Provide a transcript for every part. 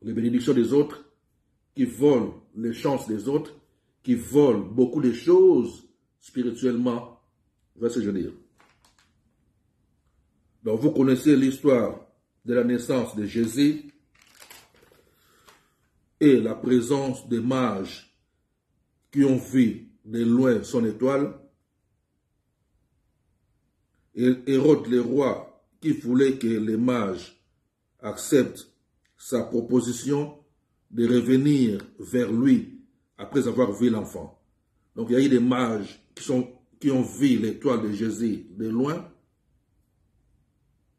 les bénédictions des autres, qui volent les chances des autres, qui volent beaucoup de choses spirituellement. Vous voyez ce que je veux dire? Donc vous connaissez l'histoire de la naissance de Jésus et la présence des mages qui ont vu de loin son étoile. Et Hérode le roi qui voulait que les mages acceptent sa proposition de revenir vers lui après avoir vu l'enfant. Donc il y a eu des mages qui ont vu l'étoile de Jésus de loin,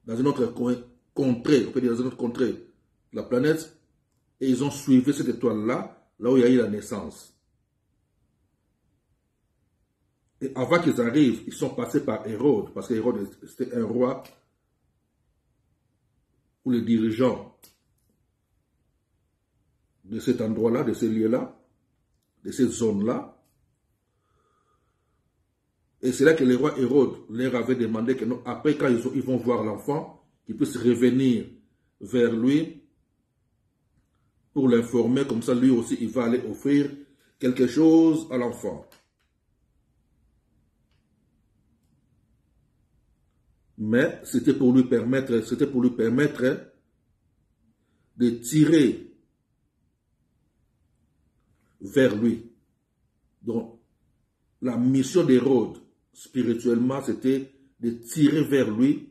dans une autre contrée, on peut dire dans une autre contrée de la planète, et ils ont suivi cette étoile-là, là où il y a eu la naissance. Et avant qu'ils arrivent, ils sont passés par Hérode, parce que Hérode c'était un roi ou le dirigeant de cet endroit-là, de ces lieux-là, de cette zone-là. Et c'est là que le roi Hérode leur avait demandé que, non, après, quand ils vont voir l'enfant, qu'ils puissent revenir vers lui pour l'informer, comme ça lui aussi il va aller offrir quelque chose à l'enfant. Mais c'était pour lui permettre de tirer vers lui. Donc, la mission d'Hérode, spirituellement, c'était de tirer vers lui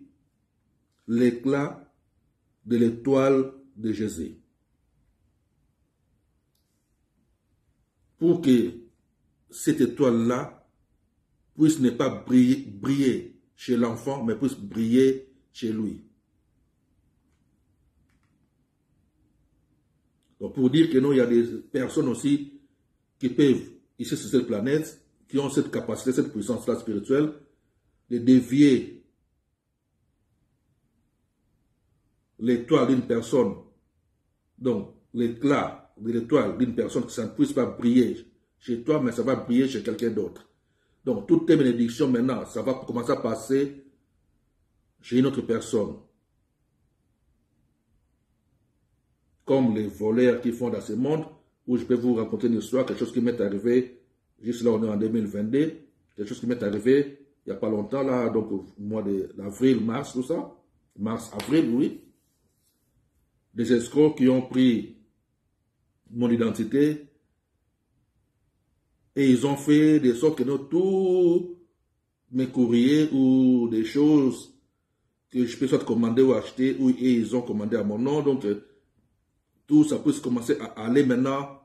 l'éclat de l'étoile de Jésus. Pour que cette étoile-là puisse ne pas briller chez l'enfant, mais puisse briller chez lui. Donc pour dire que non, il y a des personnes aussi qui peuvent, ici sur cette planète, qui ont cette capacité, cette puissance-là spirituelle, de dévier l'étoile d'une personne, donc l'éclat de l'étoile d'une personne, que ça ne puisse pas briller chez toi, mais ça va briller chez quelqu'un d'autre. Donc toutes tes bénédictions maintenant, ça va commencer à passer chez une autre personne. Comme les voleurs qui font dans ce monde, où je peux vous raconter une histoire, quelque chose qui m'est arrivé, juste là on est en 2022, quelque chose qui m'est arrivé il n'y a pas longtemps, là, donc au mois d'avril, mars, tout ça, mars, avril, oui, des escrocs qui ont pris mon identité et ils ont fait de sorte que tous mes courriers ou des choses que je peux soit commander ou acheter, ou ils ont commandé à mon nom, donc tout ça peut commencer à aller maintenant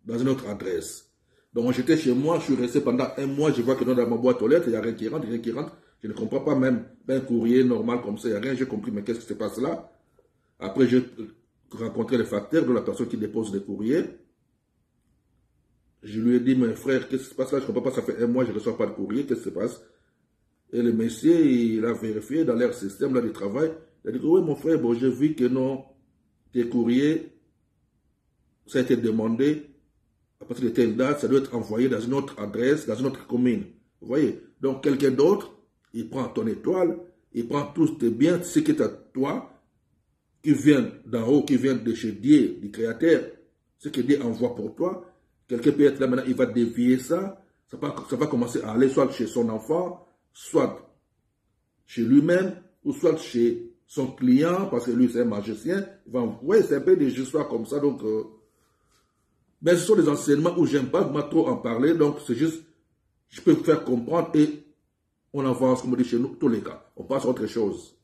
dans une autre adresse. Donc j'étais chez moi, je suis resté pendant un mois, je vois que dans ma boîte aux lettres, il n'y a rien qui rentre, je ne comprends pas même un courrier normal comme ça, il n'y a rien, j'ai compris, mais qu'est-ce qui se passe là? Après j'ai rencontré le facteur de la personne qui dépose les courriers. Je lui ai dit, mes frères, qu'est-ce qui se passe là? Je ne comprends pas, ça fait un mois, je ne reçois pas de courrier, qu'est-ce qui se passe? Et le monsieur, il a vérifié dans leur système là, de travail, il a dit, oui mon frère, bon j'ai vu que non, tes courriers, ça a été demandé, à partir de telle date, ça doit être envoyé dans une autre adresse, dans une autre commune. Vous voyez? Donc, quelqu'un d'autre, il prend ton étoile, il prend tous tes biens, ce qui est à toi, qui vient d'en haut, qui vient de chez Dieu, du Créateur, ce que Dieu envoie pour toi. Quelqu'un peut être là maintenant, il va dévier ça, ça va commencer à aller soit chez son enfant, soit chez lui-même, ou soit chez son client, parce que lui c'est un magicien. Vous voyez, c'est un peu des histoires comme ça, donc... Mais ce sont des enseignements où j'aime pas vraiment trop en parler, donc c'est juste, je peux vous faire comprendre et on avance, comme on dit chez nous, tous les cas. On passe à autre chose.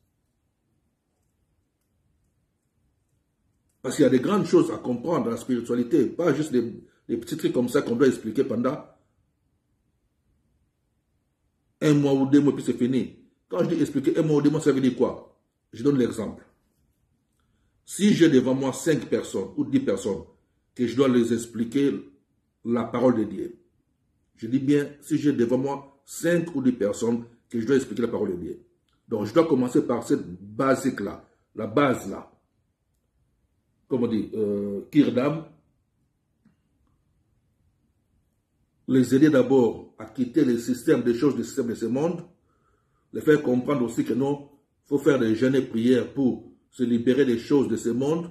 Parce qu'il y a des grandes choses à comprendre dans la spiritualité, pas juste des petits trucs comme ça qu'on doit expliquer pendant un mois ou 2 mois, puis c'est fini. Quand je dis expliquer un mois ou 2 mois, ça veut dire quoi? Je donne l'exemple. Si j'ai devant moi 5 personnes ou 10 personnes, que je dois les expliquer la parole de Dieu. Je dis bien, si j'ai devant moi 5 ou 10 personnes, que je dois expliquer la parole de Dieu. Donc, je dois commencer par cette basique-là, la base-là. Comme on dit, Kirdam, les aider d'abord à quitter le système des choses, le système de ce monde, les faire comprendre aussi que non, il faut faire des jeûnes et prières pour se libérer des choses de ce monde,